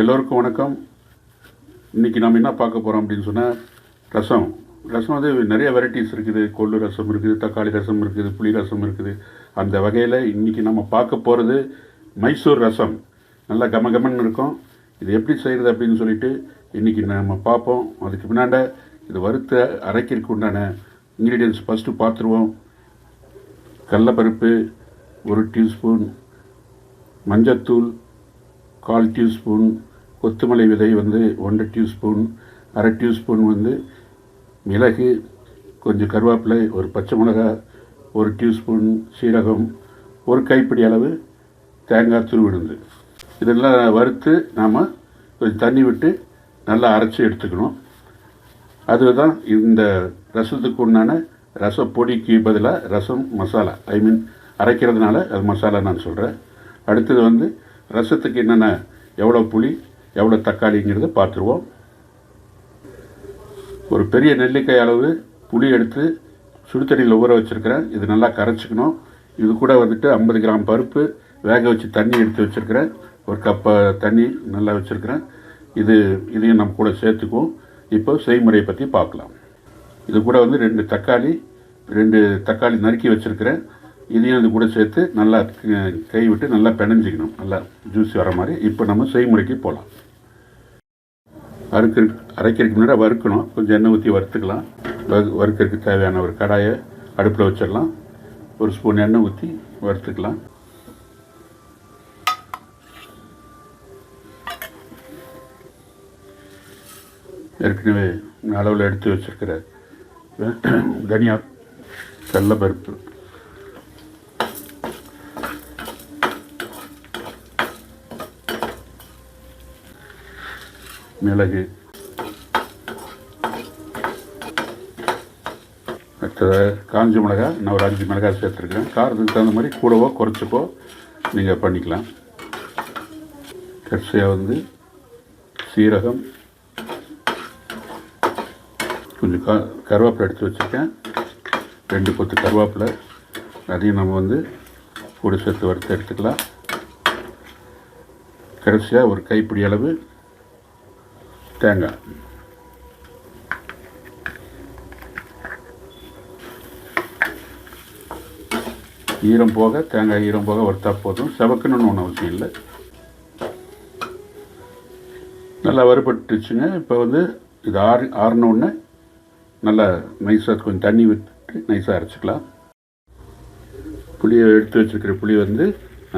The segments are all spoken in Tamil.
எல்லோருக்கும் வணக்கம். இன்றைக்கி நம்ம என்ன பார்க்க போகிறோம் அப்படின்னு சொன்னால் ரசம். ரசம் வந்து நிறைய வெரைட்டிஸ் இருக்குது. கொள்ளு ரசம் இருக்குது, தக்காளி ரசம் இருக்குது, புளி ரசம் இருக்குது. அந்த வகையில் இன்றைக்கி நம்ம பார்க்க போகிறது மைசூர் ரசம். நல்லா கமகமன்னு இருக்கும். இது எப்படி செய்கிறது அப்படின்னு சொல்லிட்டு இன்றைக்கி நம்ம பார்ப்போம். அதுக்கு முன்னாடி இது வறுத்த அரைக்கிறதுக்கு உண்டான இன்க்ரீடியன்ஸ் ஃபஸ்ட்டு பார்த்துருவோம். கடலைப்பருப்பு 1 டீஸ்பூன், மஞ்சத்தூள் 1/4 டீஸ்பூன், கொத்தமல்லி விதை 1 டீஸ்பூன், 1/2 டீஸ்பூன் மிளகு, கொஞ்சம் கருவேப்பிலை, ஒரு பச்சை மிளகாய், 1 டீஸ்பூன் சீரகம், ஒரு கைப்பிடி அளவு தேங்காய் துருவிடுது. இதெல்லாம் வறுத்து நாம் கொஞ்சம் தண்ணி விட்டு நல்லா அரைச்சி எடுத்துக்கணும். அதுதான் இந்த ரசத்துக்கு உண்டான ரசப்பொடிக்கு பதிலாக ரசம் மசாலா. அரைக்கிறதுனால அது மசாலா நான் சொல்கிறேன். அடுத்தது ரசத்துக்கு என்னென்ன, எவ்வளோ புளி எவ்வளோ தக்காளிங்கிறத பார்த்துருவோம். ஒரு பெரிய நெல்லிக்காய் அளவு புளி எடுத்து சுடுதண்ணியில் ஊற வச்சுருக்கிறேன். இது நல்லா கரைச்சிக்கணும். இது கூட 50 கிராம் பருப்பு வேக வச்சு தண்ணி எடுத்து வச்சுருக்கிறேன். ஒரு கப்பை தண்ணி நல்லா வச்சுருக்கிறேன். இதையும் நம்ம கூட சேர்த்துக்குவோம். இப்போ செய்முறையை பற்றி பார்க்கலாம். இது கூட 2 தக்காளி நறுக்கி வச்சுருக்கிறேன். இதையும் இது கூட சேர்த்து நல்லா கை விட்டு நல்லா பிணைஞ்சிக்கணும், நல்லா ஜூஸ் வர மாதிரி. இப்போ நம்ம செய்முறைக்கு போகலாம். அரைக்கிறதுக்கு முன்னாடி வறுக்கணும். கொஞ்சம் எண்ணெய் ஊற்றி வறுத்துக்கலாம். வறுக்கிறதுக்கு தேவையான ஒரு கடாயை அடுப்பில் வச்சிடலாம். 1 ஸ்பூன் எண்ணெய் ஊற்றி வறுத்துக்கலாம். ஏற்கனவே அளவில் எடுத்து வச்சுருக்கிற தனியா, கடலைப்பருப்பு, மிளகு, அடுத்தது காஞ்ச மிளகாய். நான் ஒரு 5 மிளகாய் சேர்த்துருக்கேன். காரத்துக்கு தகுந்த மாதிரி கூடவோ குறைச்சிக்கோ நீங்கள் பண்ணிக்கலாம். கடைசியாக சீரகம், கொஞ்சம் கருவேப்பிலை எடுத்து வச்சுருக்கேன். 2 கொத்து கருவேப்பிலை, அதையும் நம்ம கூட சேர்த்து வறுத்து எடுத்துக்கலாம். கடைசியாக ஒரு கைப்பிடி அளவு தேங்காய். தேங்காய் ஈரம் போக வறுத்தா போதும். செவக்கணும்னு ஒன்றும் அவசியம் இல்லை. நல்லா வறுபட்டுச்சுங்க. இப்போ இது ஆறினோடனே நல்லா நைஸாக கொஞ்சம் தண்ணி விட்டு நைஸாக அரைச்சிக்கலாம். புளியை எடுத்து வச்சுருக்கிற புளி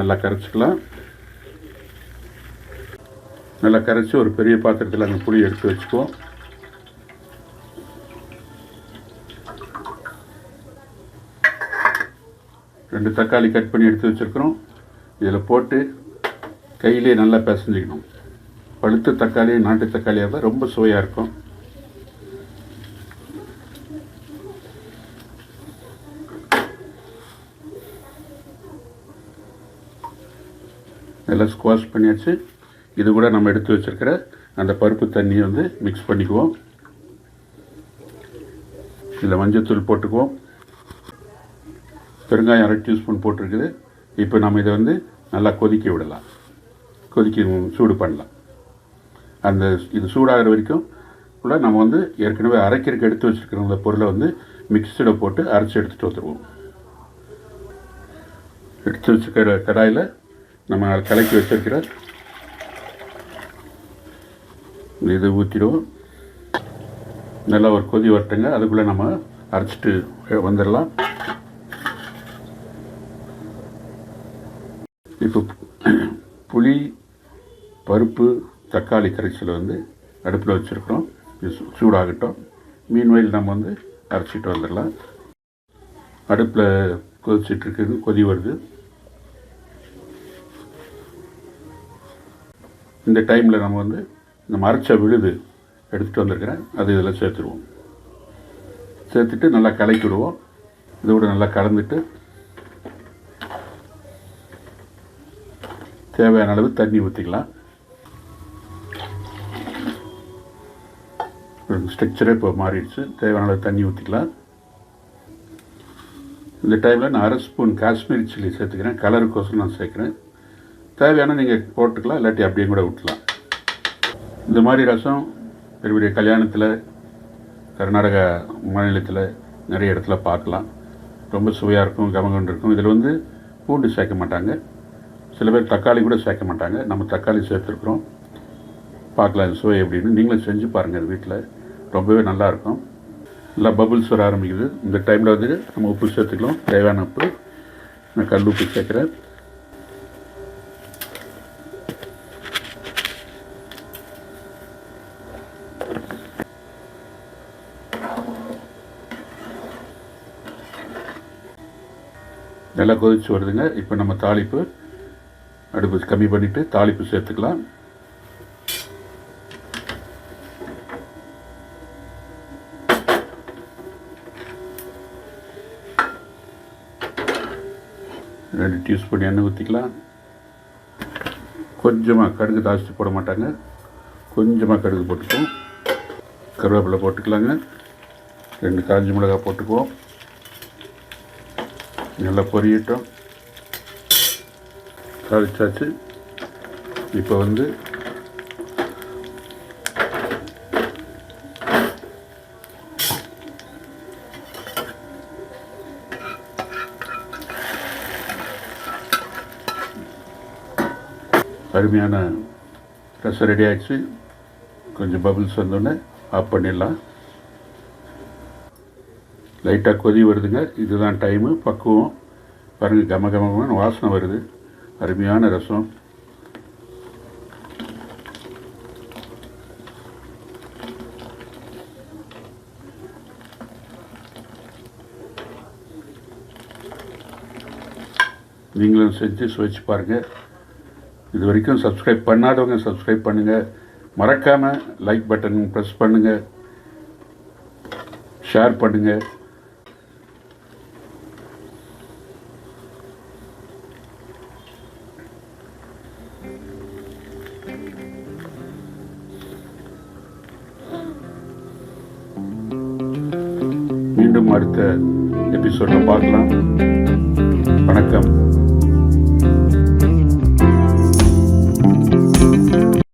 நல்லா கரைச்சிக்கலாம். நல்லா கரைச்சி ஒரு பெரிய பாத்திரத்தில் அந்த புளி எடுத்து வச்சுக்குவோம். ரெண்டு தக்காளி கட் பண்ணி எடுத்து வச்சுருக்கிறோம். இதில் போட்டு கையிலே நல்லா பிசைஞ்சிக்கணும். பழுத்த தக்காளி, நாட்டு தக்காளியாக இருந்தால் ரொம்ப சுவையாக இருக்கும். நல்லா ஸ்குவாஷ் பண்ணியாச்சு. இது கூட நம்ம எடுத்து வச்சுருக்கிற அந்த பருப்பு தண்ணியை மிக்ஸ் பண்ணிக்குவோம். இதில் மஞ்சத்தூள் போட்டுக்குவோம். பெருங்காயம் 1/2 டீஸ்பூன் போட்டிருக்குது. இப்போ நம்ம இதை நல்லா கொதிக்க விடலாம். சூடு பண்ணலாம். இது சூடாகிற வரைக்கும் கூட நம்ம ஏற்கனவே அரைக்கிறதுக்கு எடுத்து வச்சுருக்கிற அந்த பொருளை மிக்ஸியில் போட்டு அரைச்சி எடுத்துகிட்டு வந்துடுவோம். எடுத்து வச்சுக்கிற கடாயில் நம்ம கலக்கி வச்சுருக்கிற இதை ஊற்றிடுவோம். நல்லா ஒரு கொதி வரட்டுங்க. அதுக்குள்ளே நம்ம அரைச்சிட்டு வந்துடலாம். இப்போ புளி, பருப்பு, தக்காளி கரைசல் அடுப்பில் வச்சுருக்கிறோம். சூடாகட்டும். மீன்வயல் நம்ம அரைச்சிட்டு வந்துடலாம். அடுப்பில் கொதிச்சிட்ருக்கு, கொதி வருது. இந்த டைமில் நம்ம அரைச்ச விழுது எடுத்துகிட்டு வந்திருக்கிறேன். அது இதில் சேர்த்துருவோம். சேர்த்துட்டு நல்லா கலக்கி விடுவோம். இதோட நல்லா கலந்துட்டு தேவையான அளவு தண்ணி ஊற்றிக்கலாம். ஸ்ட்ரக்சரே இப்போ மாறிடுச்சு. தேவையான அளவு தண்ணி ஊற்றிக்கலாம். இந்த டைமில் நான் 1/2 ஸ்பூன் காஷ்மீரி சில்லி சேர்த்துக்கிறேன். கலருக்கோசரம் நான் சேர்க்குறேன். தேவையான நீங்கள் போட்டுக்கலாம், இல்லாட்டி அப்படியே கூட விட்டுலாம். இந்த மாதிரி ரசம் பெரிய பெரிய கல்யாணத்தில் கர்நாடகா மாநிலத்தில் நிறைய இடத்துல பார்க்கலாம். ரொம்ப சுவையாக இருக்கும், கமகண்டு இருக்கும். இதில் வந்து பூண்டு சேர்க்க மாட்டாங்க, சில பேர் தக்காளி கூட சேர்க்க மாட்டாங்க. நம்ம தக்காளி சேர்த்துருக்குறோம். பார்க்கலாம் இது சுவை எப்படின்னு. நீங்களும் செஞ்சு பாருங்கள், இது வீட்டில் ரொம்பவே நல்லாயிருக்கும். நல்லா பபுள்ஸ் வர ஆரம்பிக்குது. இந்த டைமில் வந்து நம்ம உப்பு சேர்த்துக்கலாம், தேவையான உப்பு. நான் கல் உப்பு சேர்க்குறேன். நல்லா கொதிச்சு வருதுங்க. இப்போ நம்ம தாளிப்பு அடுப்பு கம்மி பண்ணிவிட்டு தாளிப்பு சேர்த்துக்கலாம். ரெண்டு டீஸ்பூன் எண்ணெய் ஊற்றிக்கலாம். கொஞ்சமாக கடுகு ஜாஸ்தி போட மாட்டாங்க, கொஞ்சமாக கடுகு போட்டுக்குவோம். கருவேப்பிலை போட்டுக்கலாங்க. 2 காஞ்ச மிளகாய் போட்டுக்குவோம். நல்லா பொரியட்டும். தாளிச்சாச்சு. இப்போ வந்து அருமையான ரசம் ரெடி ஆகிடுச்சு. கொஞ்சம் பபிள்ஸ் வந்தோடனே ஆஃப் பண்ணிடலாம். லைட்டாக கொதி வருதுங்க. இதுதான் டைமு, பக்குவம். பாருங்கள், கமகமன்னு வாசனை வருது. அருமையான ரசம். நீங்களும் செஞ்சு சுவைச்சு பாருங்கள். இது வரைக்கும் சப்ஸ்கிரைப் பண்ணாதவங்க சப்ஸ்கிரைப் பண்ணுங்கள். மறக்காமல் லைக் பட்டன் ப்ரெஸ் பண்ணுங்கள், ஷேர் பண்ணுங்கள். மீண்டும் அடுத்த எபிசோடில் பார்க்கலாம். வணக்கம்.